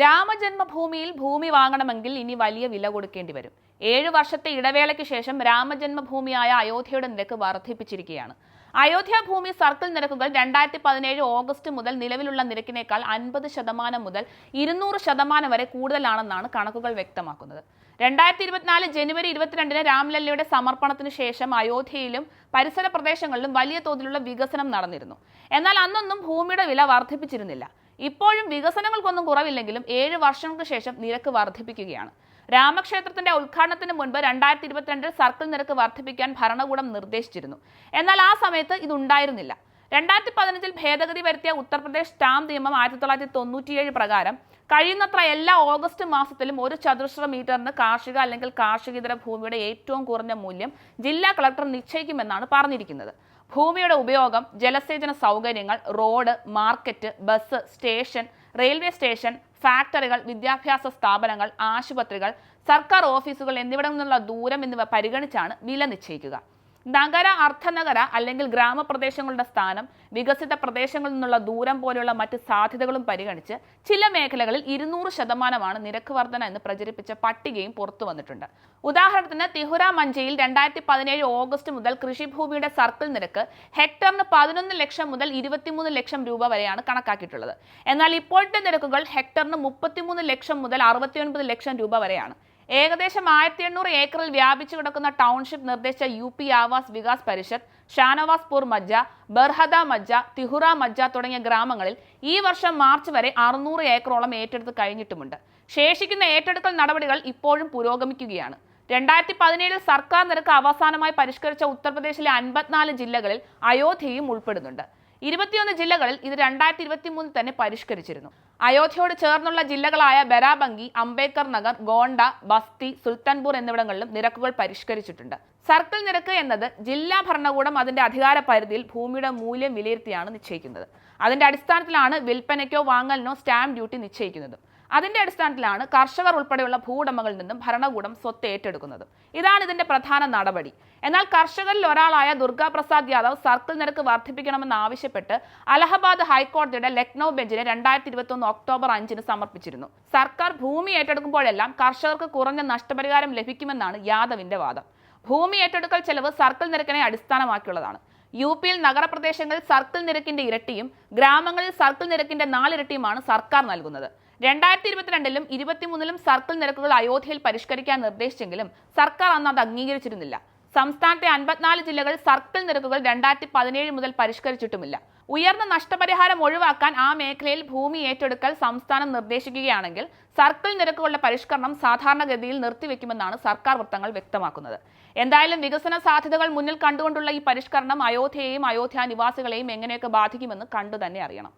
രാമജന്മഭൂമിയിൽ ഭൂമി വാങ്ങണമെങ്കിൽ ഇനി വലിയ വില കൊടുക്കേണ്ടി വരും. 7 വർഷത്തെ ഇടവേളയ്ക്ക് ശേഷം രാമജന്മഭൂമിയായ അയോധ്യയുടെ നിരക്ക് വർദ്ധിപ്പിച്ചിരിക്കുകയാണ്. അയോധ്യ ഭൂമി സർക്കിൾ നിരക്കുകൾ 2017 ഓഗസ്റ്റ് മുതൽ നിലവിലുള്ള നിരക്കിനേക്കാൾ 50% മുതൽ 200% വരെ കൂടുതലാണെന്നാണ് കണക്കുകൾ വ്യക്തമാക്കുന്നത്. 2024 ജനുവരി 22-ന് രാംലല്ലയുടെ സമർപ്പണത്തിന് ശേഷം അയോധ്യയിലും പരിസര പ്രദേശങ്ങളിലും വലിയ തോതിലുള്ള വികസനം നടന്നിരുന്നു. എന്നാൽ അന്നൊന്നും ഭൂമിയുടെ വില വർദ്ധിപ്പിച്ചിരുന്നില്ല. ഇപ്പോഴും വികസനങ്ങൾക്കൊന്നും കുറവില്ലെങ്കിലും 7 വർഷങ്ങൾക്ക് ശേഷം നിരക്ക് വർദ്ധിപ്പിക്കുകയാണ്. രാമക്ഷേത്രത്തിന്റെ ഉദ്ഘാടനത്തിന് മുൻപ് 2022 സർക്കിൾ നിരക്ക് വർദ്ധിപ്പിക്കാൻ ഭരണകൂടം നിർദ്ദേശിച്ചിരുന്നു. എന്നാൽ ആ സമയത്ത് ഇതുണ്ടായിരുന്നില്ല. 2015 ഭേദഗതി വരുത്തിയ ഉത്തർപ്രദേശ് സ്റ്റാമ്പ് നിയമം 1997 പ്രകാരം കഴിയുന്നത്ര എല്ലാ ഓഗസ്റ്റ് മാസത്തിലും 1 ചതുരശ്ര മീറ്ററിന് കാർഷിക അല്ലെങ്കിൽ കാർഷികേതര ഭൂമിയുടെ ഏറ്റവും കുറഞ്ഞ മൂല്യം ജില്ലാ കളക്ടർ നിശ്ചയിക്കുമെന്നാണ് പറഞ്ഞിരിക്കുന്നത്. ഭൂമിയുടെ ഉപയോഗം, ജലസേചന സൗകര്യങ്ങൾ, road, market, bus station, railway station, ഫാക്ടറികൾ, വിദ്യാഭ്യാസ സ്ഥാപനങ്ങൾ, ആശുപത്രികൾ, സർക്കാർ ഓഫീസുകൾ എന്നിവിടങ്ങളിൽ നിന്നുള്ള ദൂരം എന്നിവ പരിഗണിച്ചാണ് വില നിശ്ചയിക്കുക. നഗര, അർദ്ധനഗര അല്ലെങ്കിൽ ഗ്രാമപ്രദേശങ്ങളുടെ സ്ഥാനം, വികസിത പ്രദേശങ്ങളിൽ നിന്നുള്ള ദൂരം പോലെയുള്ള മറ്റ് സാധ്യതകളും പരിഗണിച്ച് ചില മേഖലകളിൽ 200% നിരക്ക് വർധന എന്ന് പ്രചരിപ്പിച്ച പട്ടികയും പുറത്തു വന്നിട്ടുണ്ട്. ഉദാഹരണത്തിന് തിഹുര മഞ്ചയിൽ 2017 ഓഗസ്റ്റ് മുതൽ കൃഷിഭൂമിയുടെ സർക്കിൾ നിരക്ക് ഹെക്ടറിന് 11 ലക്ഷം മുതൽ 23 ലക്ഷം രൂപ വരെയാണ് കണക്കാക്കിയിട്ടുള്ളത്. എന്നാൽ ഇപ്പോഴത്തെ നിരക്കുകൾ ഹെക്ടറിന് 33 ലക്ഷം മുതൽ 69 ലക്ഷം രൂപ വരെയാണ്. ഏകദേശം 1800 ഏക്കറിൽ വ്യാപിച്ചു കിടക്കുന്ന ടൗൺഷിപ്പ് നിർദ്ദേശിച്ച UP ആവാസ് വികാസ് പരിഷത്ത്, ഷാനവാസ്പൂർ മജ്ജ, ബർഹദ മജ്ജ, തിഹുറ മജ്ജ തുടങ്ങിയ ഗ്രാമങ്ങളിൽ ഈ വർഷം മാർച്ച് വരെ 600 ഏക്കറോളം ഏറ്റെടുത്ത് കഴിഞ്ഞിട്ടുമുണ്ട്. ശേഷിക്കുന്ന ഏറ്റെടുക്കൽ നടപടികൾ ഇപ്പോഴും പുരോഗമിക്കുകയാണ്. 2017 സർക്കാർ നിരക്ക് അവസാനമായി പരിഷ്കരിച്ച ഉത്തർപ്രദേശിലെ 54 ജില്ലകളിൽ അയോധ്യയും ഉൾപ്പെടുന്നുണ്ട്. 21 ജില്ലകളിൽ ഇത് 2023 തന്നെ പരിഷ്കരിച്ചിരുന്നു. അയോധ്യയോട് ചേർന്നുള്ള ജില്ലകളായ ബരാബങ്കി, അംബേദ്കർ നഗർ, ഗോണ്ട, ബസ്തി, സുൽത്താൻപൂർ എന്നിവിടങ്ങളിലും നിരക്കുകൾ പരിഷ്കരിച്ചിട്ടുണ്ട്. സർക്കിൾ നിരക്ക് എന്നത് ജില്ലാ ഭരണകൂടം അതിന്റെ അധികാര പരിധിയിൽ ഭൂമിയുടെ മൂല്യം വിലയിരുത്തിയാണ് നിശ്ചയിക്കുന്നത്. അതിന്റെ അടിസ്ഥാനത്തിലാണ് വിൽപ്പനയ്ക്കോ വാങ്ങലിനോ സ്റ്റാമ്പ് ഡ്യൂട്ടി നിശ്ചയിക്കുന്നത്. അതിന്റെ അടിസ്ഥാനത്തിലാണ് കർഷകർ ഉൾപ്പെടെയുള്ള ഭൂവുടമകളിൽ നിന്നും ഭരണകൂടം സ്വത്ത് ഏറ്റെടുക്കുന്നത്. ഇതാണ് ഇതിന്റെ പ്രധാന നടപടി. എന്നാൽ കർഷകരിൽ ഒരാളായ ദുർഗാ പ്രസാദ് യാദവ് സർക്കിൾ നിരക്ക് വർദ്ധിപ്പിക്കണമെന്ന് ആവശ്യപ്പെട്ട് അലഹബാദ് ഹൈക്കോടതിയുടെ ലക്നൌ ബെഞ്ചിന് 2021 ഒക്ടോബർ 5-ന് സമർപ്പിച്ചിരുന്നു. സർക്കാർ ഭൂമി ഏറ്റെടുക്കുമ്പോഴെല്ലാം കർഷകർക്ക് കുറഞ്ഞ നഷ്ടപരിഹാരം ലഭിക്കുമെന്നാണ് യാദവിന്റെ വാദം. ഭൂമി ഏറ്റെടുക്കൽ ചെലവ് സർക്കിൾ നിരക്കിനെ അടിസ്ഥാനമാക്കിയുള്ളതാണ്. UPയിൽ നഗരപ്രദേശങ്ങളിൽ സർക്കിൾ നിരക്കിന്റെ ഇരട്ടിയും ഗ്രാമങ്ങളിൽ സർക്കിൾ നിരക്കിന്റെ 4 ഇരട്ടിയുമാണ് സർക്കാർ നൽകുന്നത്. 2022-ലും 2023-ലും സർക്കിൾ നിരക്കുകൾ അയോധ്യയിൽ പരിഷ്കരിക്കാൻ നിർദ്ദേശിച്ചെങ്കിലും സർക്കാർ അന്ന് അത് അംഗീകരിച്ചിരുന്നില്ല. സംസ്ഥാനത്തെ 54 ജില്ലകൾ സർക്കിൾ നിരക്കുകൾ 2017 മുതൽ പരിഷ്കരിച്ചിട്ടുമില്ല. ഉയർന്ന നഷ്ടപരിഹാരം ഒഴിവാക്കാൻ ആ മേഖലയിൽ ഭൂമി ഏറ്റെടുക്കൽ സംസ്ഥാനം നിർദ്ദേശിക്കുകയാണെങ്കിൽ സർക്കിൾ നിരക്കുകളുടെ പരിഷ്കരണം സാധാരണഗതിയിൽ നിർത്തിവെക്കുമെന്നാണ് സർക്കാർ വൃത്തങ്ങൾ വ്യക്തമാക്കുന്നത്. എന്തായാലും വികസന സാധ്യതകൾ മുന്നിൽ കണ്ടുകൊണ്ടുള്ള ഈ പരിഷ്കരണം അയോധ്യയെയും അയോധ്യ നിവാസികളെയും എങ്ങനെയൊക്കെ ബാധിക്കുമെന്ന് കണ്ടു തന്നെ അറിയണം.